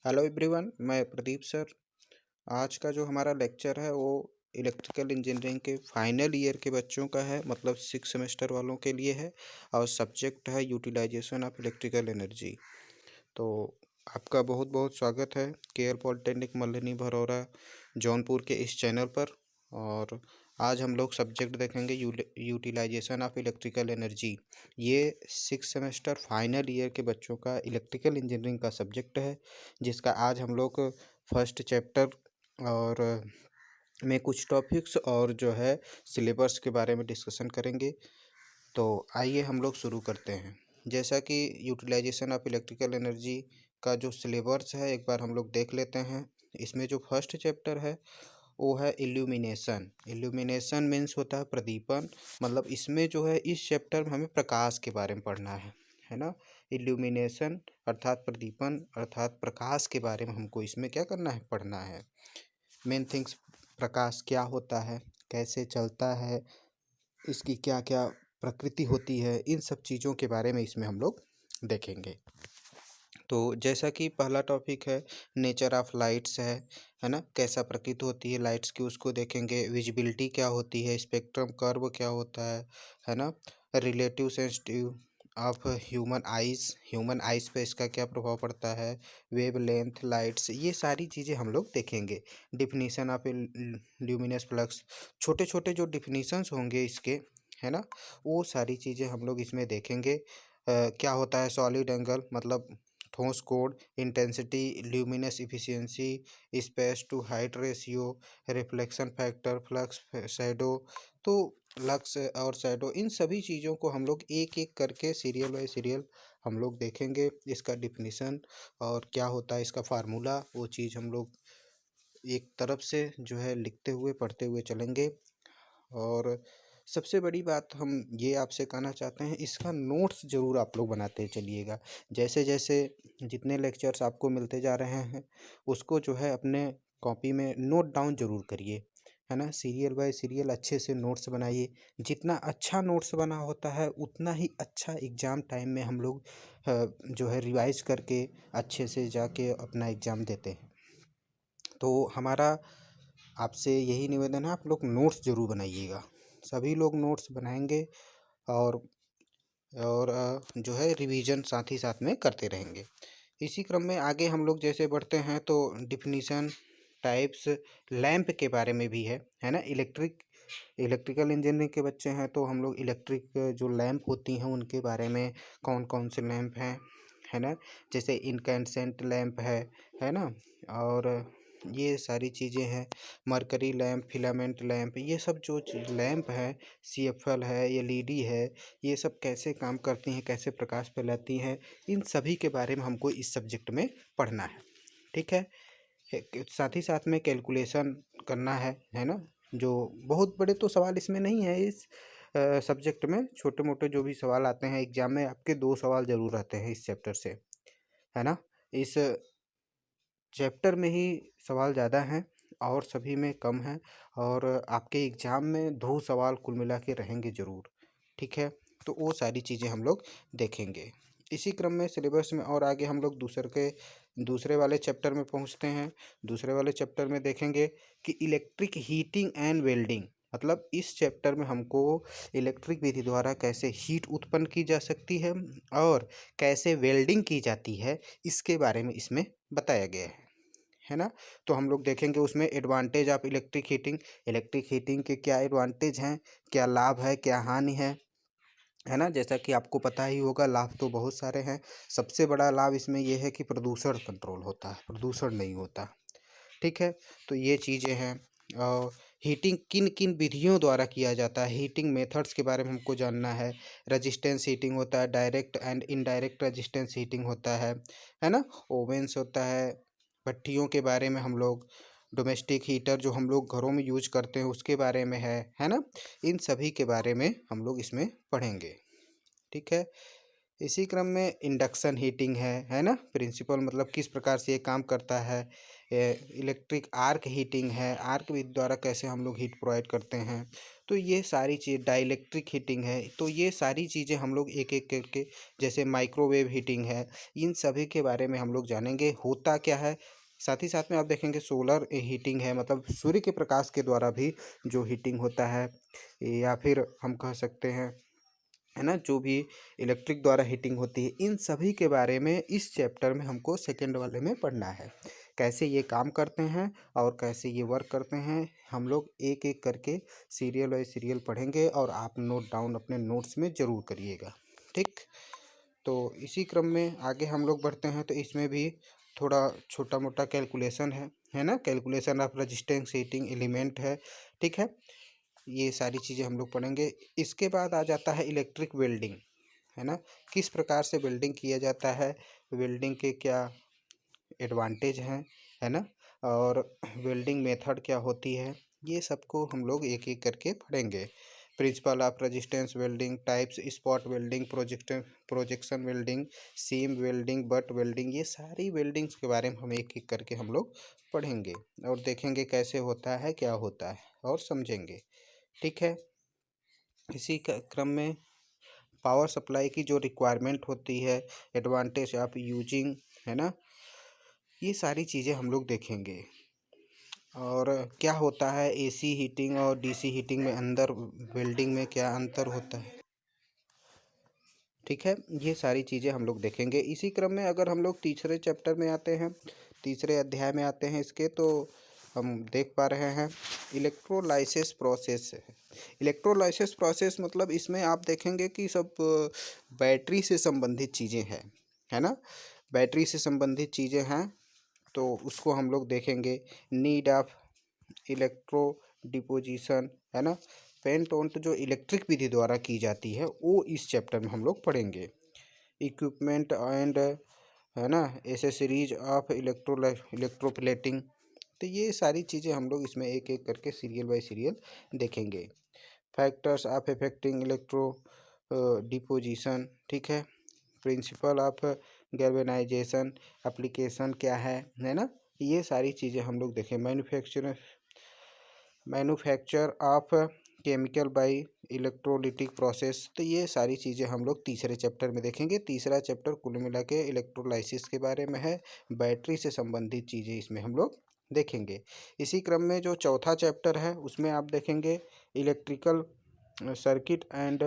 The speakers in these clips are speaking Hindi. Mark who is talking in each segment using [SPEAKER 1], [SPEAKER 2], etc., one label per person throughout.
[SPEAKER 1] हेलो एवरीवन, मैं प्रदीप सर। आज का जो हमारा लेक्चर है वो इलेक्ट्रिकल इंजीनियरिंग के फाइनल ईयर के बच्चों का है, मतलब 6 सेमेस्टर वालों के लिए है। और सब्जेक्ट है यूटिलाइजेशन ऑफ इलेक्ट्रिकल एनर्जी। तो आपका बहुत बहुत स्वागत है केएल पॉलिटेक्निक मल्लनी भरौरा जौनपुर के इस चैनल पर। और आज हम लोग सब्जेक्ट देखेंगे यूटिलाइजेशन ऑफ इलेक्ट्रिकल एनर्जी। ये 6 सेमेस्टर फाइनल ईयर के बच्चों का इलेक्ट्रिकल इंजीनियरिंग का सब्जेक्ट है, जिसका आज हम लोग फर्स्ट चैप्टर और में कुछ टॉपिक्स और जो है सिलेबस के बारे में डिस्कशन करेंगे। तो आइए हम लोग शुरू करते हैं। जैसा कि यूटिलाइजेशन ऑफ इलेक्ट्रिकल एनर्जी का जो सिलेबस है एक बार हम लोग देख लेते हैं। इसमें जो फर्स्ट चैप्टर है वो है इल्यूमिनेशन। इल्यूमिनेशन मीन्स होता है प्रदीपन। मतलब इसमें जो है इस चैप्टर में हमें प्रकाश के बारे में पढ़ना है ना। इल्यूमिनेशन अर्थात प्रदीपन अर्थात प्रकाश के बारे में हमको इसमें क्या करना है, पढ़ना है। मेन थिंग्स, प्रकाश क्या होता है, कैसे चलता है, इसकी क्या क्या प्रकृति होती है, इन सब चीज़ों के बारे में इसमें हम लोग देखेंगे। तो जैसा कि पहला टॉपिक है नेचर ऑफ लाइट्स है ना। कैसा प्रकृति होती है लाइट्स की, उसको देखेंगे। विजिबिलिटी क्या होती है, स्पेक्ट्रम कर्व क्या होता है ना। Relative sensitive of human eyes पे इसका क्या प्रभाव पड़ता है। वेव लेंथ लाइट्स, ये सारी चीज़ें हम लोग देखेंगे। डिफिनीशन ऑफ ल्यूमिनस फ्लक्स, छोटे छोटे जो डिफिनीशंस होंगे इसके, है ना, वो सारी चीज़ें हम लोग इसमें देखेंगे। क्या होता है सॉलिड एंगल, मतलब ठोस कोण, intensity, luminous efficiency, space to height ratio, reflection factor, flux, shadow. तो लक्स और शैडो, इन सभी चीज़ों को हम लोग एक एक करके सीरियल बाय सीरियल हम लोग देखेंगे। इसका डिफिनीशन और क्या होता है इसका फार्मूला, वो चीज़ हम लोग एक तरफ से जो है लिखते हुए पढ़ते हुए चलेंगे। और सबसे बड़ी बात हम ये आपसे कहना चाहते हैं, इसका नोट्स ज़रूर आप लोग बनाते चलिएगा। जैसे जैसे जितने लेक्चर्स आपको मिलते जा रहे हैं उसको जो है अपने कॉपी में नोट डाउन ज़रूर करिए, है ना। सीरियल बाय सीरियल अच्छे से नोट्स बनाइए। जितना अच्छा नोट्स बना होता है उतना ही अच्छा एग्ज़ाम टाइम में हम लोग जो है रिवाइज करके अच्छे से जाके अपना एग्ज़ाम देते हैं। तो हमारा आपसे यही निवेदन है, आप लोग नोट्स ज़रूर बनाइएगा। सभी लोग नोट्स बनाएंगे और जो है रिवीजन साथ ही साथ में करते रहेंगे। इसी क्रम में आगे हम लोग जैसे बढ़ते हैं तो डिफिनीशन, टाइप्स, लैंप के बारे में भी है ना। इलेक्ट्रिकल इंजीनियरिंग के बच्चे हैं तो हम लोग इलेक्ट्रिक जो लैंप होती हैं उनके बारे में, कौन कौन से लैंप हैं, है ना। जैसे इनकैंडेसेंट लैंप है ना। और ये सारी चीज़ें हैं। मरकरी लैंप, फिलामेंट लैंप, ये सब जो लैंप है, CFL है, एलईडी है, ये सब कैसे काम करती हैं, कैसे प्रकाश फैलाती हैं, इन सभी के बारे में हमको इस सब्जेक्ट में पढ़ना है। ठीक है। साथ ही साथ में कैलकुलेशन करना है ना। जो बहुत बड़े तो सवाल इसमें नहीं है, इस सब्जेक्ट में छोटे मोटे जो भी सवाल आते हैं एग्जाम में, आपके 2 सवाल ज़रूर आते हैं इस चैप्टर से, है ना। इस चैप्टर में ही सवाल ज़्यादा हैं और सभी में कम हैं। और आपके एग्ज़ाम में 2 सवाल कुल मिला के रहेंगे ज़रूर। ठीक है। तो वो सारी चीज़ें हम लोग देखेंगे। इसी क्रम में सिलेबस में और आगे हम लोग दूसरे वाले चैप्टर में पहुंचते हैं। दूसरे वाले चैप्टर में देखेंगे कि इलेक्ट्रिक हीटिंग एंड वेल्डिंग, मतलब इस चैप्टर में हमको इलेक्ट्रिक विधि द्वारा कैसे हीट उत्पन्न की जा सकती है और कैसे वेल्डिंग की जाती है, इसके बारे में इसमें बताया गया है ना। तो हम लोग देखेंगे उसमें एडवांटेज ऑफ इलेक्ट्रिक हीटिंग के क्या एडवांटेज हैं, क्या लाभ है, क्या हानि है ना। जैसा कि आपको पता ही होगा, लाभ तो बहुत सारे हैं। सबसे बड़ा लाभ इसमें यह है कि प्रदूषण कंट्रोल होता है, प्रदूषण नहीं होता। ठीक है। तो ये चीज़ें हैं। और हीटिंग किन किन विधियों द्वारा किया जाता है, हीटिंग मेथड्स के बारे में हमको जानना है। रजिस्टेंस हीटिंग होता है, direct and indirect resistance heating होता है ना। ओवेंस होता है। भट्टियों के बारे में हम लोग, डोमेस्टिक हीटर जो हम लोग घरों में यूज करते हैं उसके बारे में है ना। इन सभी के बारे में हम लोग इसमें पढ़ेंगे। ठीक है। इसी क्रम में इंडक्शन हीटिंग है ना। प्रिंसिपल मतलब किस प्रकार से ये काम करता है। इलेक्ट्रिक आर्क हीटिंग है, आर्क विद्युत द्वारा कैसे हम लोग हीट प्रोवाइड करते हैं। तो ये सारी चीज़ डाइलेक्ट्रिक हीटिंग है। तो ये सारी चीज़ें हम लोग एक एक करके, जैसे माइक्रोवेव हीटिंग है, इन सभी के बारे में हम लोग जानेंगे होता क्या है। साथ ही साथ में आप देखेंगे सोलर हीटिंग है, मतलब सूर्य के प्रकाश के द्वारा भी जो हीटिंग होता है, या फिर हम कह सकते हैं, है ना, जो भी इलेक्ट्रिक द्वारा हीटिंग होती है, इन सभी के बारे में इस चैप्टर में हमको सेकेंड वाले में पढ़ना है। कैसे ये काम करते हैं और कैसे ये वर्क करते हैं, हम लोग एक एक करके सीरियल बाय सीरियल पढ़ेंगे, और आप नोट डाउन अपने नोट्स में ज़रूर करिएगा। ठीक, तो इसी क्रम में आगे हम लोग बढ़ते हैं। तो इसमें भी थोड़ा छोटा मोटा कैलकुलेशन है ना। Calculation of resistance heating element है। ठीक है, ये सारी चीज़ें हम लोग पढ़ेंगे। इसके बाद आ जाता है इलेक्ट्रिक वेल्डिंग, है ना। किस प्रकार से वेल्डिंग किया जाता है, वेल्डिंग के क्या एडवांटेज हैं, है ना, और वेल्डिंग मेथड क्या होती है, ये सबको हम लोग एक एक करके पढ़ेंगे। Principle of resistance welding, types spot welding, projection welding, seam welding, butt welding, ये सारी वेल्डिंग्स के बारे में हम एक एक करके हम लोग पढ़ेंगे और देखेंगे कैसे होता है, क्या होता है, और समझेंगे। ठीक है, इसी क्रम में पावर सप्लाई की जो रिक्वायरमेंट होती है, एडवांटेज ऑफ यूजिंग, है ना, ये सारी चीज़ें हम लोग देखेंगे। और क्या होता है एसी हीटिंग और डीसी हीटिंग में अंदर, वेल्डिंग में क्या अंतर होता है। ठीक है, ये सारी चीज़ें हम लोग देखेंगे। इसी क्रम में अगर हम लोग तीसरे चैप्टर में आते हैं, तीसरे अध्याय में आते हैं इसके, तो हम देख पा रहे हैं इलेक्ट्रोलाइसिस प्रोसेस है। इलेक्ट्रोलाइसिस प्रोसेस मतलब इसमें आप देखेंगे कि सब बैटरी से संबंधित चीज़ें हैं, है ना। बैटरी से संबंधित चीज़ें हैं, तो उसको हम लोग देखेंगे। नीड ऑफ इलेक्ट्रो डिपोजिशन, है ना, पेंट ऑन जो इलेक्ट्रिक विधि द्वारा की जाती है, वो इस चैप्टर में हम लोग पढ़ेंगे। इक्विपमेंट एंड, है ना, एसेसरीज ऑफ इलेक्ट्रोप्लेटिंग, तो ये सारी चीज़ें हम लोग इसमें एक एक करके सीरियल बाय सीरियल देखेंगे। Factors of affecting electro deposition, ठीक है। प्रिंसिपल ऑफ गैल्वेनाइजेशन, एप्लीकेशन क्या है ना, ये सारी चीज़ें हम लोग देखें। Manufacture of chemical by electrolytic process, तो ये सारी चीज़ें हम लोग तीसरे चैप्टर में देखेंगे। तीसरा चैप्टर कुल मिला के इलेक्ट्रोलाइसिस के बारे में है, बैटरी से संबंधित चीज़ें इसमें हम लोग देखेंगे। इसी क्रम में जो चौथा चैप्टर है उसमें आप देखेंगे electrical circuit and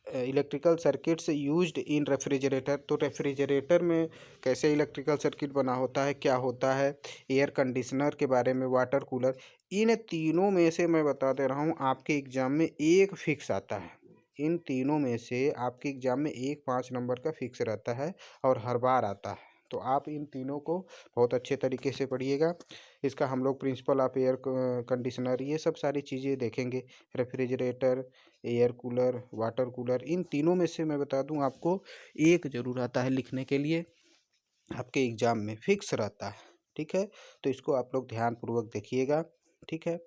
[SPEAKER 1] electrical circuits used in refrigerator, तो रेफ्रिजरेटर में कैसे इलेक्ट्रिकल सर्किट बना होता है, क्या होता है। एयर कंडीशनर के बारे में, वाटर कूलर, इन तीनों में से मैं बता दे रहा हूँ आपके एग्ज़ाम में एक फिक्स आता है। इन तीनों में से आपके एग्ज़ाम में एक 5 नंबर का फिक्स रहता है और हर बार आता है। तो आप इन तीनों को बहुत अच्छे तरीके से पढ़िएगा। इसका हम लोग प्रिंसिपल ऑफ एयर कंडीशनर, ये सब सारी चीज़ें देखेंगे। Refrigerator, air cooler, water cooler, इन तीनों में से मैं बता दूं आपको एक ज़रूर आता है लिखने के लिए, आपके एग्ज़ाम में फिक्स रहता है। ठीक है, तो इसको आप लोग ध्यानपूर्वक देखिएगा। ठीक है,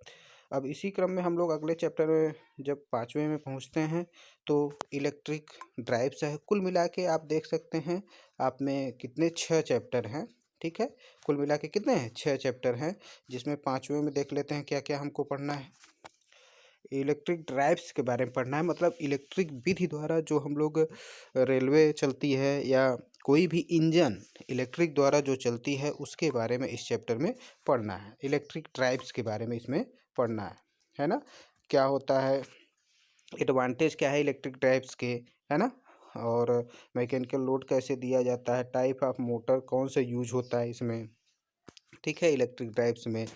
[SPEAKER 1] अब इसी क्रम में हम लोग अगले चैप्टर में जब पाँचवें में पहुंचते हैं, तो इलेक्ट्रिक ड्राइव्स है। कुल मिला के आप देख सकते हैं आप में कितने 6 चैप्टर हैं। ठीक है, कुल मिला के कितने हैं, 6 चैप्टर हैं, जिसमें पाँचवें में देख लेते हैं क्या क्या हमको पढ़ना है। इलेक्ट्रिक ड्राइव्स के बारे में पढ़ना है, मतलब इलेक्ट्रिक विधि द्वारा जो हम लोग रेलवे चलती है या कोई भी इंजन इलेक्ट्रिक द्वारा जो चलती है, उसके बारे में इस चैप्टर में पढ़ना है। इलेक्ट्रिक ड्राइव्स के बारे में इसमें पढ़ना है ना। क्या होता है, एडवांटेज क्या है इलेक्ट्रिक ड्राइव्स के, है ना, और मैकेनिकल लोड कैसे दिया जाता है, टाइप ऑफ मोटर कौन सा यूज होता है इसमें। ठीक है, इलेक्ट्रिक ड्राइव्स में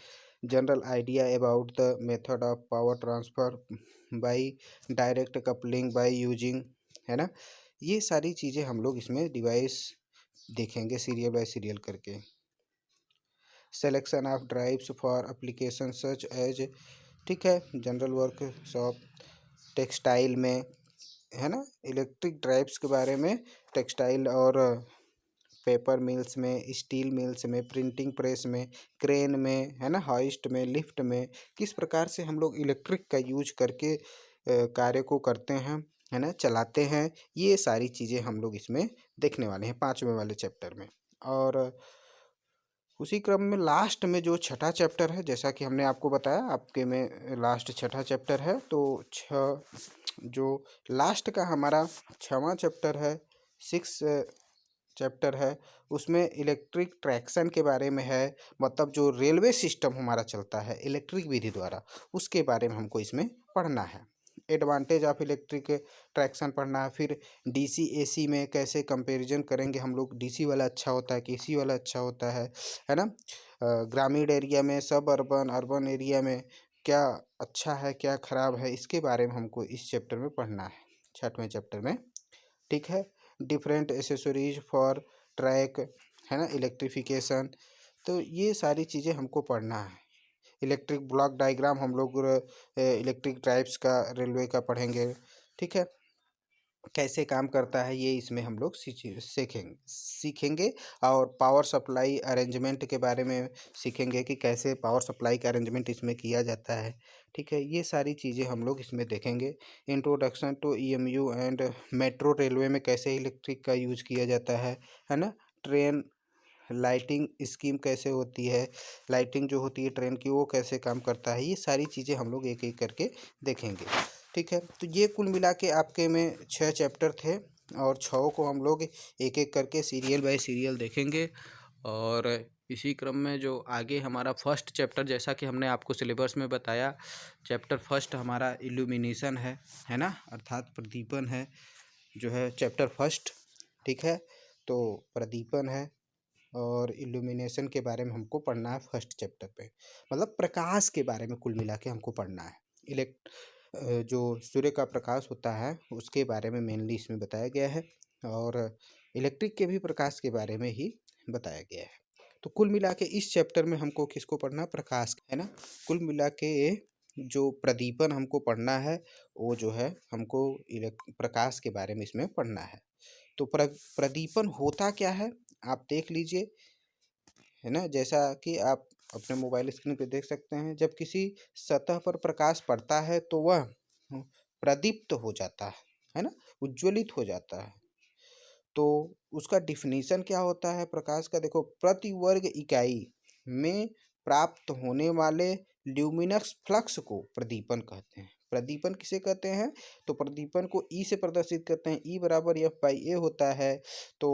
[SPEAKER 1] general idea about the method of power transfer bye direct coupling by using, है ना, ये सारी चीज़ें हम लोग इसमें डिवाइस देखेंगे सीरियल बाय सीरियल करके। Selection of drives for application such as, ठीक है, जनरल वर्कशॉप, टेक्सटाइल में, है ना, इलेक्ट्रिक ड्राइव्स के बारे में टेक्सटाइल और पेपर मिल्स में, स्टील मिल्स में, प्रिंटिंग प्रेस में, क्रेन में, है ना, हाइस्ट में, लिफ्ट में, किस प्रकार से हम लोग इलेक्ट्रिक का यूज करके कार्य को करते हैं, है ना, चलाते हैं, ये सारी चीज़ें हम लोग इसमें देखने वाले हैं 5वें वाले चैप्टर में। और उसी क्रम में लास्ट में जो छठा चैप्टर है, जैसा कि हमने आपको बताया आपके में लास्ट छठा चैप्टर है, तो जो लास्ट का हमारा 6वां चैप्टर है, 6 चैप्टर है, उसमें इलेक्ट्रिक ट्रैक्शन के बारे में है। मतलब जो रेलवे सिस्टम हमारा चलता है इलेक्ट्रिक विधि द्वारा, उसके बारे में हमको इसमें पढ़ना है। एडवांटेज ऑफ इलेक्ट्रिक ट्रैक्शन पढ़ना है। फिर डीसी एसी में कैसे कंपैरिजन करेंगे हम लोग, डीसी वाला अच्छा होता है कि एसी वाला अच्छा होता है ना। ग्रामीण एरिया में, सब अर्बन अर्बन एरिया में क्या अच्छा है क्या खराब है, इसके बारे में हमको इस चैप्टर में पढ़ना है, 6वें चैप्टर में। ठीक है। डिफरेंट एसेसरीज फॉर ट्रैक, है ना, इलेक्ट्रिफिकेशन, तो ये सारी चीज़ें हमको पढ़ना है। इलेक्ट्रिक ब्लॉक डायग्राम हम लोग इलेक्ट्रिक टाइप्स का रेलवे का पढ़ेंगे। ठीक है, कैसे काम करता है ये इसमें हम लोग सीखेंगे। और पावर सप्लाई अरेंजमेंट के बारे में सीखेंगे कि कैसे पावर सप्लाई का अरेंजमेंट इसमें किया जाता है। ठीक है, ये सारी चीज़ें हम लोग इसमें देखेंगे। Introduction to EMU and metro railway में कैसे इलेक्ट्रिक का यूज किया जाता है ना। ट्रेन लाइटिंग स्कीम कैसे होती है, लाइटिंग जो होती है ट्रेन की वो कैसे काम करता है, ये सारी चीज़ें हम लोग एक एक करके देखेंगे। ठीक है, तो ये कुल मिला के आपके में 6 चैप्टर थे, और 6 को हम लोग एक एक करके सीरियल बाय सीरियल देखेंगे। और इसी क्रम में जो आगे हमारा फर्स्ट चैप्टर, जैसा कि हमने आपको सिलेबस में बताया, चैप्टर फर्स्ट हमारा इल्यूमिनेशन है ना, अर्थात प्रदीपन है जो है चैप्टर फर्स्ट। ठीक है, तो प्रदीपन है और इल्यूमिनेशन के बारे में हमको पढ़ना है फर्स्ट चैप्टर पे। मतलब प्रकाश के बारे में कुल मिला के हमको पढ़ना है। जो सूर्य का प्रकाश होता है उसके बारे में मेनली इसमें बताया गया है, और इलेक्ट्रिक के भी प्रकाश के बारे में ही बताया गया है। तो कुल मिला के इस चैप्टर में हमको किसको पढ़ना, प्रकाश, है ना। कुल मिला के जो प्रदीपन हमको पढ़ना है, वो जो है हमको प्रकाश के बारे में इसमें पढ़ना है। तो प्रदीपन होता क्या है आप देख लीजिए, है ना। जैसा कि आप अपने मोबाइल स्क्रीन पे देख सकते हैं, जब किसी सतह पर प्रकाश पड़ता है तो वह प्रदीप्त हो जाता है ना, उज्ज्वलित हो जाता है। तो उसका डिफिनीशन क्या होता है प्रकाश का, देखो, प्रति वर्ग इकाई में प्राप्त होने वाले ल्यूमिनस फ्लक्स को प्रदीपन कहते हैं। प्रदीपन किसे कहते हैं, तो प्रदीपन को ई से प्रदर्शित करते हैं, ई बराबर एफ बाई ए होता है। तो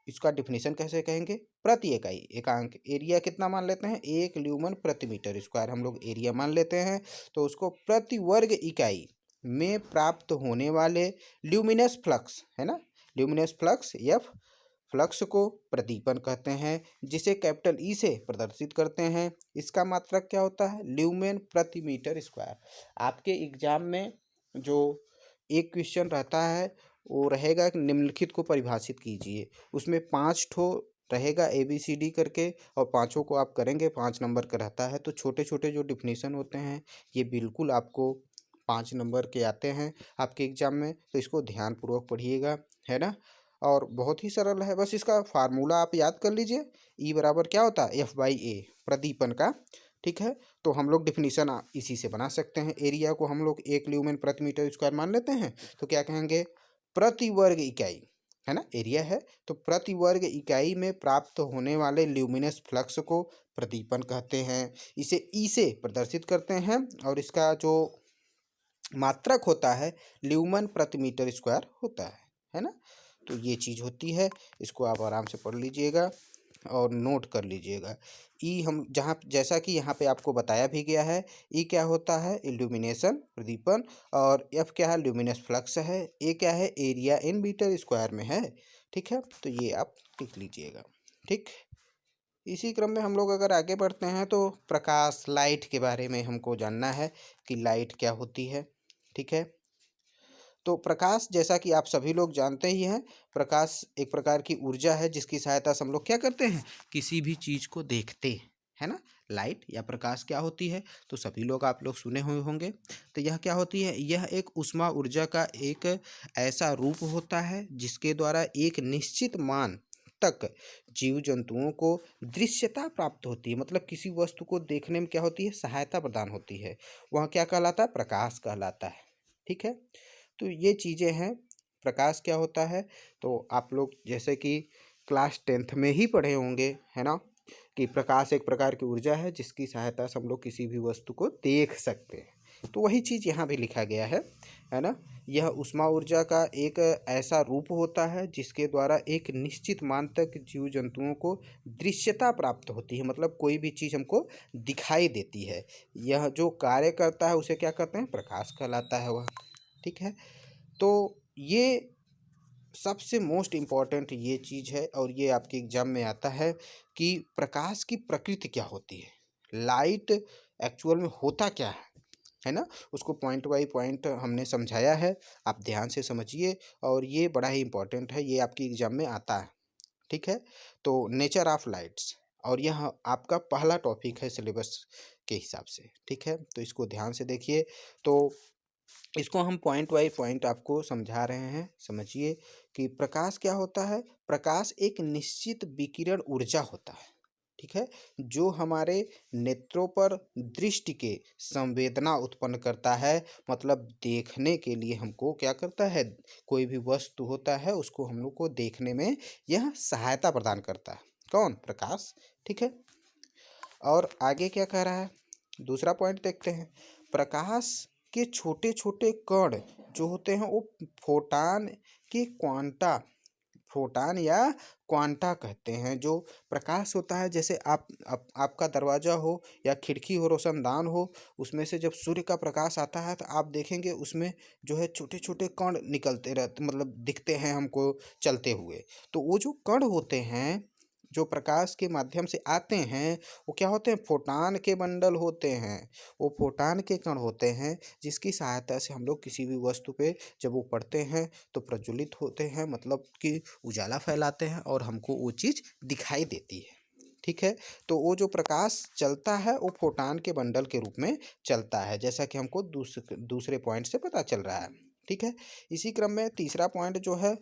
[SPEAKER 1] इसका डिफिनीशन कैसे कहेंगे, प्रति इकाई, एकांक, एरिया कितना मान लेते हैं, 1 ल्यूमन प्रति मीटर स्क्वायर हम लोग एरिया मान लेते हैं। तो उसको प्रति वर्ग इकाई में प्राप्त होने वाले ल्यूमिनस फ्लक्स, है ना, ल्यूमिनस फ्लक्स एफ, फ्लक्स को प्रदीपन कहते हैं, जिसे कैपिटल ई से प्रदर्शित करते हैं। इसका मात्रक क्या होता है, ल्यूमेन प्रति मीटर स्क्वायर। आपके एग्जाम में जो एक क्वेश्चन रहता है वो रहेगा कि निम्नलिखित को परिभाषित कीजिए, उसमें 5 ठो रहेगा ABCD करके, और पांचों को आप करेंगे, 5 नंबर का रहता है। तो छोटे छोटे जो डिफिनीशन होते हैं ये बिल्कुल आपको 5 नंबर के आते हैं आपके एग्जाम में, तो इसको ध्यानपूर्वक पढ़िएगा, है ना। और बहुत ही सरल है, बस इसका फार्मूला आप याद कर लीजिए। ई बराबर क्या होता है, एफ बाई ए, प्रदीपन का। ठीक है, तो हम लोग डिफिनीशन इसी से बना सकते हैं। एरिया को हम लोग 1 ल्यूमेन प्रति मीटर स्क्वायर मान लेते हैं, तो क्या कहेंगे, प्रति वर्ग इकाई, है ना, एरिया है, तो प्रति वर्ग इकाई में प्राप्त होने वाले ल्यूमिनस फ्लक्स को प्रदीपन कहते हैं। इसे ई से प्रदर्शित करते हैं, और इसका जो मात्रक होता है ल्यूमन प्रति मीटर स्क्वायर होता है ना। तो ये चीज़ होती है, इसको आप आराम से पढ़ लीजिएगा और नोट कर लीजिएगा। ई हम जहाँ, जैसा कि यहाँ पे आपको बताया भी गया है, ई क्या होता है, इल्यूमिनेशन, प्रदीपन, और एफ क्या है, ल्यूमिनस फ्लक्स है, ए क्या है, एरिया इन मीटर स्क्वायर में है। ठीक है, तो ये आप लिख लीजिएगा। ठीक, इसी क्रम में हम लोग अगर आगे बढ़ते हैं तो प्रकाश, लाइट के बारे में हमको जानना है कि लाइट क्या होती है। ठीक है, तो प्रकाश, जैसा कि आप सभी लोग जानते ही हैं, प्रकाश एक प्रकार की ऊर्जा है जिसकी सहायता से हम लोग क्या करते हैं, किसी भी चीज़ को देखते हैं, है ना। लाइट या प्रकाश क्या होती है, तो सभी लोग आप लोग सुने हुए होंगे। तो यह क्या होती है, यह एक ऊष्मा ऊर्जा का एक ऐसा रूप होता है जिसके द्वारा एक निश्चित मान तक जीव जंतुओं को दृश्यता प्राप्त होती है। मतलब किसी वस्तु को देखने में क्या होती है, सहायता प्रदान होती है, वह क्या कहलाता है, प्रकाश कहलाता है। ठीक है, तो ये चीज़ें हैं। प्रकाश क्या होता है, तो आप लोग जैसे कि क्लास 10th में ही पढ़े होंगे, है ना, कि प्रकाश एक प्रकार की ऊर्जा है जिसकी सहायता से हम लोग किसी भी वस्तु को देख सकते हैं। तो वही चीज़ यहाँ भी लिखा गया है ना। यह ऊष्मा ऊर्जा का एक ऐसा रूप होता है जिसके द्वारा एक निश्चित मान तक जीव जंतुओं को दृश्यता प्राप्त होती है, मतलब कोई भी चीज़ हमको दिखाई देती है। यह जो कार्य करता है उसे क्या कहते हैं, प्रकाश कहलाता है वह। ठीक है, तो ये सबसे मोस्ट इम्पॉर्टेंट ये चीज़ है, और ये आपके एग्जाम में आता है कि प्रकाश की प्रकृति क्या होती है, लाइट एक्चुअल में होता क्या है ना। उसको पॉइंट बाय पॉइंट हमने समझाया है, आप ध्यान से समझिए, और ये बड़ा ही इम्पोर्टेंट है, ये आपके एग्जाम में आता है। ठीक है, तो नेचर ऑफ लाइट्स, और यह आपका पहला टॉपिक है सिलेबस के हिसाब से। ठीक है, तो इसको ध्यान से देखिए। तो इसको हम पॉइंट बाय पॉइंट आपको समझा रहे हैं, समझिए कि प्रकाश क्या होता है। प्रकाश एक निश्चित विकिरण ऊर्जा होता है, ठीक है, जो हमारे नेत्रों पर दृष्टि के संवेदना उत्पन्न करता है, मतलब देखने के लिए हमको क्या करता है, कोई भी वस्तु होता है उसको हम लोग को देखने में यह सहायता प्रदान करता है, कौन, प्रकाश। ठीक है, और आगे क्या कह रहा है, दूसरा पॉइंट देखते हैं। प्रकाश के छोटे छोटे कण जो होते हैं वो फोटान के क्वांटा, फोटान या क्वांटा कहते हैं। जो प्रकाश होता है, जैसे आपका दरवाज़ा हो या खिड़की हो, रोशनदान हो, उसमें से जब सूर्य का प्रकाश आता है तो आप देखेंगे उसमें जो है छोटे छोटे कण निकलते रहते, मतलब दिखते हैं हमको चलते हुए। तो वो जो कण होते हैं जो प्रकाश के माध्यम से आते हैं, वो क्या होते हैं, फोटान के बंडल होते हैं। वो फोटान के कण होते हैं जिसकी सहायता से हम लोग किसी भी वस्तु पे जब वो पढ़ते हैं तो प्रज्वलित होते हैं, मतलब कि उजाला फैलाते हैं और हमको वो चीज़ दिखाई देती है। ठीक है, तो वो जो प्रकाश चलता है वो फोटान के बंडल के रूप में चलता है, जैसा कि हमको दूसरे पॉइंट से पता चल रहा है। ठीक है, इसी क्रम में तीसरा पॉइंट जो है,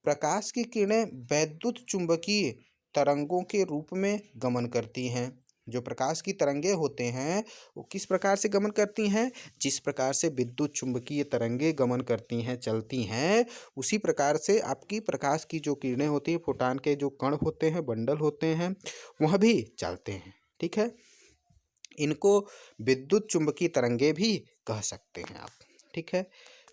[SPEAKER 1] प्रकाश की किरणें वैद्युत चुंबकीय तरंगों के रूप में गमन करती हैं। जो प्रकाश की तरंगे होते हैं वो किस प्रकार से गमन करती हैं, जिस प्रकार से विद्युत चुंबकीय तरंगे गमन करती हैं, चलती हैं, उसी प्रकार से आपकी प्रकाश की जो किरणें होती हैं, फोटान के जो कण होते हैं, बंडल होते हैं, वह भी चलते हैं। ठीक है, इनको विद्युत चुंबकीय तरंगे भी कह सकते हैं आप। ठीक है,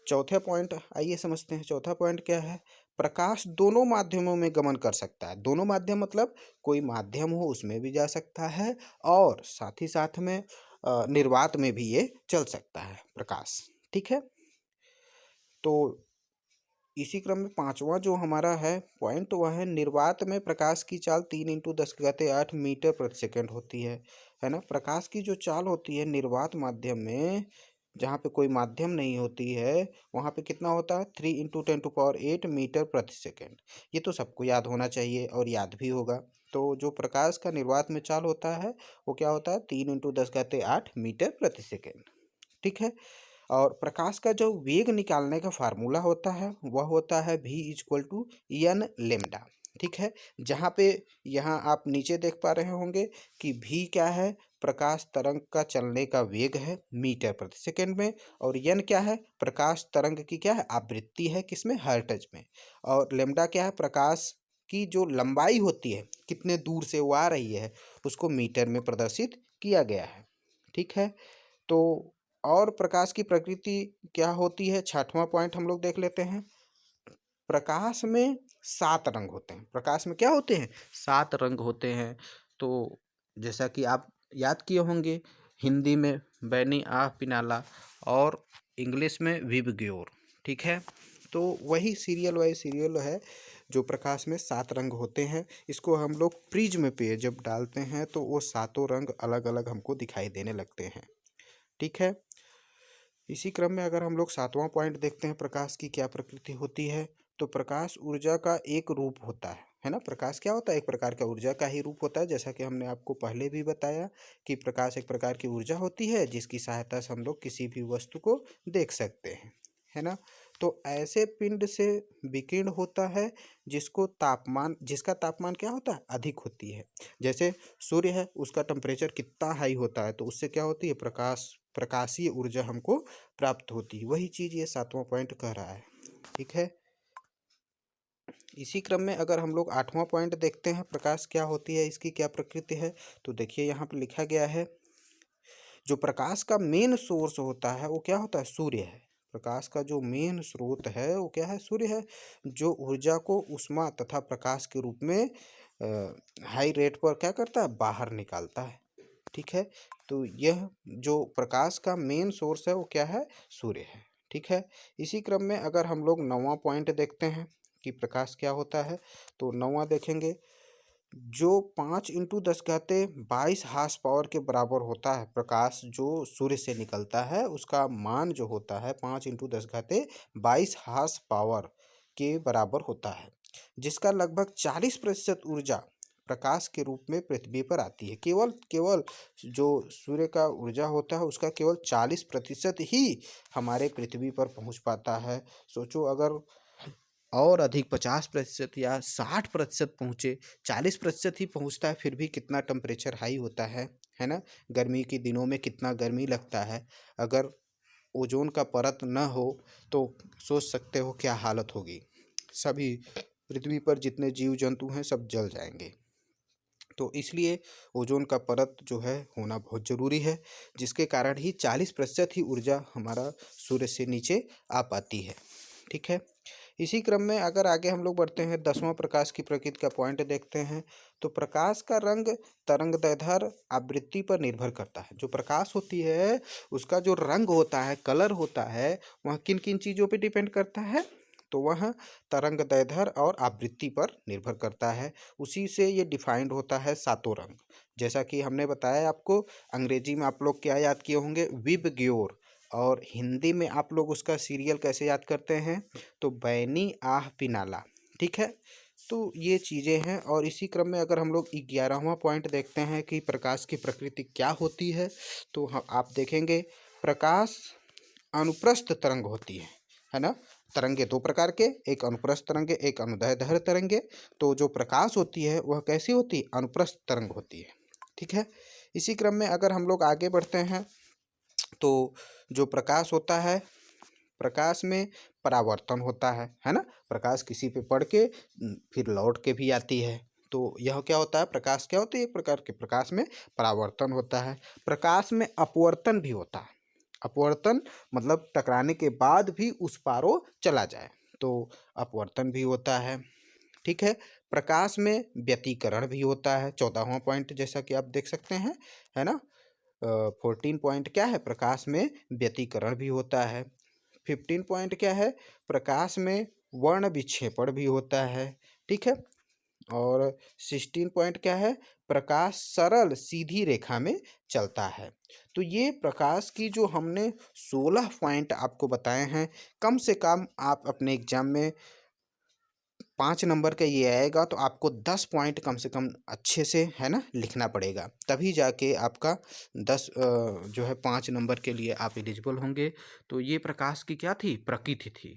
[SPEAKER 1] चौथा पॉइंट आइए समझते हैं। चौथा पॉइंट क्या है, प्रकाश दोनों माध्यमों में गमन कर सकता है। दोनों माध्यम मतलब कोई माध्यम हो उसमें भी जा सकता है, और साथ ही साथ में निर्वात में भी ये चल सकता है प्रकाश। ठीक है, तो इसी क्रम में पांचवा जो हमारा है पॉइंट वह है, निर्वात में प्रकाश की चाल 3 × 10⁸ मीटर प्रति सेकंड होती है ना। प्रकाश की जो चाल होती है निर्वात माध्यम में, जहाँ पे कोई माध्यम नहीं होती है, वहाँ पे कितना होता है, 3 × 10⁸ मीटर प्रति सेकंड। ये तो सबको याद होना चाहिए और याद भी होगा। तो जो प्रकाश का निर्वात में चाल होता है वो क्या होता है, 3 × 10⁸ मीटर प्रति सेकंड। ठीक है, और प्रकाश का जो वेग निकालने का फार्मूला होता है वह होता है v=n लेमडा। ठीक है, जहाँ पे यहाँ आप नीचे देख पा रहे होंगे कि v क्या है, प्रकाश तरंग का चलने का वेग है मीटर प्रति सेकंड में, और n क्या है, प्रकाश तरंग की क्या है, आवृत्ति है, किसमें, हर्ट्ज में, और लेमडा क्या है, प्रकाश की जो लंबाई होती है, कितने दूर से वो आ रही है, उसको मीटर में प्रदर्शित किया गया है। ठीक है, तो और प्रकाश की प्रकृति क्या होती है, छठवां पॉइंट हम लोग देख लेते हैं। प्रकाश में 7 रंग होते हैं। प्रकाश में क्या होते हैं, 7 रंग होते हैं। तो जैसा कि आप याद किए होंगे, हिंदी में बैनी आह पिनाला और इंग्लिश में विबग्योर। ठीक है, तो वही सीरियल वाइज सीरियल है जो प्रकाश में 7 रंग होते हैं। इसको हम लोग प्रिज्म पे जब डालते हैं तो वो सातों रंग अलग अलग हमको दिखाई देने लगते हैं। ठीक है, इसी क्रम में अगर हम लोग सातवां पॉइंट देखते हैं, प्रकाश की क्या प्रकृति होती है, तो प्रकाश ऊर्जा का एक रूप होता है ना। प्रकाश क्या होता है, एक प्रकार का ऊर्जा का ही रूप होता है, जैसा कि हमने आपको पहले भी बताया कि प्रकाश एक प्रकार की ऊर्जा होती है जिसकी सहायता से हम लोग किसी भी वस्तु को देख सकते हैं, है ना। तो ऐसे पिंड से विकीर्ण होता है जिसका तापमान क्या होता है, अधिक होती है। जैसे सूर्य है, उसका टेम्परेचर कितना हाई होता है, तो उससे क्या होती है, प्रकाशीय ऊर्जा हमको प्राप्त होती है। वही चीज़ ये 7वां पॉइंट कह रहा है। ठीक है। इसी क्रम में अगर हम लोग 8वां पॉइंट देखते हैं, प्रकाश क्या होती है, इसकी क्या प्रकृति है, तो देखिए यहाँ पर लिखा गया है, जो प्रकाश का मेन सोर्स होता है वो क्या होता है, सूर्य है। प्रकाश का जो मेन स्रोत है वो क्या है, सूर्य है, जो ऊर्जा को ऊष्मा तथा प्रकाश के रूप में हाई रेट पर क्या करता है, बाहर निकालता है। ठीक है। तो यह जो प्रकाश का मेन सोर्स है वो क्या है, सूर्य है। ठीक है। इसी क्रम में अगर हम लोग 9वां पॉइंट देखते हैं कि प्रकाश क्या होता है, तो 9वां देखेंगे, जो 5 × 10⁻22 हार्स पावर के बराबर होता है। प्रकाश जो सूर्य से निकलता है उसका मान जो होता है 5 × 10⁻22 हार्स पावर के बराबर होता है, जिसका लगभग 40% ऊर्जा प्रकाश के रूप में पृथ्वी पर आती है। केवल केवल जो सूर्य का ऊर्जा होता है उसका केवल 40% ही हमारे पृथ्वी पर पहुंच पाता है। सोचो, अगर और अधिक 50% या 60% पहुँचे, 40% ही पहुँचता है, फिर भी कितना टेम्परेचर हाई होता है ना। गर्मी के दिनों में कितना गर्मी लगता है। अगर ओजोन का परत न हो तो सोच सकते हो क्या हालत होगी। सभी पृथ्वी पर जितने जीव जंतु हैं सब जल जाएंगे। तो इसलिए ओजोन का परत जो है होना बहुत ज़रूरी है, जिसके कारण ही 40% ही ऊर्जा हमारा सूर्य से नीचे आ पाती है। ठीक है। इसी क्रम में अगर आगे हम लोग बढ़ते हैं, 10वां प्रकाश की प्रकृति का पॉइंट देखते हैं, तो प्रकाश का रंग तरंगदैर्ध्य आवृत्ति पर निर्भर करता है। जो प्रकाश होती है उसका जो रंग होता है, कलर होता है, वह किन किन चीज़ों पे डिपेंड करता है, तो वह तरंगदैर्ध्य और आवृत्ति पर निर्भर करता है। उसी से ये डिफाइंड होता है सातों रंग। जैसा कि हमने बताया आपको, अंग्रेजी में आप लोग क्या याद किए होंगे, विबग्योर, और हिंदी में आप लोग उसका सीरियल कैसे याद करते हैं, तो बैनी आह पिनाला। ठीक है। तो ये चीज़ें हैं। और इसी क्रम में अगर हम लोग 11वां पॉइंट देखते हैं कि प्रकाश की प्रकृति क्या होती है, तो आप देखेंगे, प्रकाश अनुप्रस्थ तरंग होती है ना। तरंगे दो प्रकार के, एक अनुप्रस्थ तरंगे, एक अनुदैर्ध्य तरंगे। तो जो प्रकाश होती है वह कैसी होती है, अनुप्रस्थ तरंग होती है। ठीक है। इसी क्रम में अगर हम लोग आगे बढ़ते हैं, तो जो प्रकाश होता है, प्रकाश में परावर्तन होता है ना। प्रकाश किसी पे पड़ के फिर लौट के भी आती है। तो यह क्या होता है, प्रकाश क्या होती है, एक प्रकार के प्रकाश में परावर्तन होता है। प्रकाश में अपवर्तन भी होता है। अपवर्तन मतलब टकराने के बाद भी उस पारों चला जाए, तो अपवर्तन भी होता है। ठीक है। प्रकाश में व्यतिकरण भी होता है, 14वां पॉइंट जैसा कि आप देख सकते हैं, है ना। 14 पॉइंट क्या है, प्रकाश में व्यतिकरण भी होता है। 15 पॉइंट क्या है, प्रकाश में वर्ण विक्षेपण भी होता है। ठीक है। और 16 पॉइंट क्या है, प्रकाश सरल सीधी रेखा में चलता है। तो ये प्रकाश की जो हमने 16 पॉइंट आपको बताए हैं, कम से कम आप अपने एग्जाम में 5 नंबर का ये आएगा, तो आपको 10 पॉइंट कम से कम अच्छे से, है ना, लिखना पड़ेगा, तभी जाके आपका 10 जो है 5 नंबर के लिए आप एलिजिबल होंगे। तो ये प्रकाश की क्या थी, प्रकृति थी।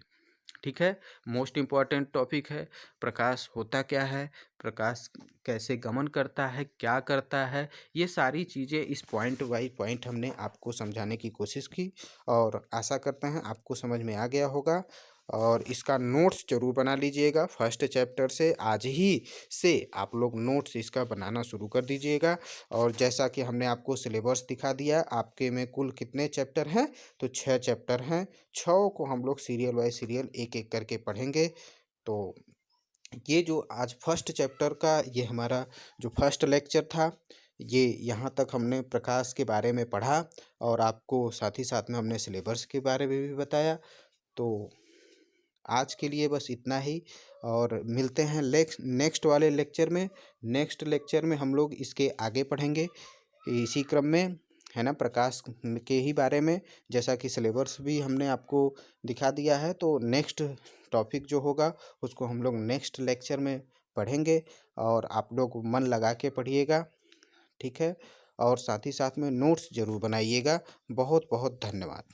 [SPEAKER 1] ठीक है। मोस्ट इम्पॉर्टेंट टॉपिक है, प्रकाश होता क्या है, प्रकाश कैसे गमन करता है, क्या करता है, ये सारी चीज़ें इस पॉइंट बाई पॉइंट हमने आपको समझाने की कोशिश की, और आशा करते हैं आपको समझ में आ गया होगा। और इसका नोट्स जरूर बना लीजिएगा, फर्स्ट चैप्टर से आज ही से आप लोग नोट्स इसका बनाना शुरू कर दीजिएगा। और जैसा कि हमने आपको सिलेबस दिखा दिया, आपके में कुल कितने चैप्टर हैं, तो 6 चैप्टर हैं। 6 को हम लोग सीरियल बाय सीरियल एक एक करके पढ़ेंगे। तो ये जो आज फर्स्ट चैप्टर का ये हमारा जो फर्स्ट लेक्चर था, ये यहाँ तक हमने प्रकाश के बारे में पढ़ा, और आपको साथ ही साथ में हमने सिलेबस के बारे में भी बताया। तो आज के लिए बस इतना ही, और मिलते हैं नेक्स्ट वाले लेक्चर में। नेक्स्ट लेक्चर में हम लोग इसके आगे पढ़ेंगे इसी क्रम में, है ना, प्रकाश के ही बारे में। जैसा कि सिलेबस भी हमने आपको दिखा दिया है, तो नेक्स्ट टॉपिक जो होगा उसको हम लोग नेक्स्ट लेक्चर में पढ़ेंगे, और आप लोग मन लगा के पढ़िएगा। ठीक है। और साथ ही साथ में नोट्स ज़रूर बनाइएगा। बहुत बहुत धन्यवाद।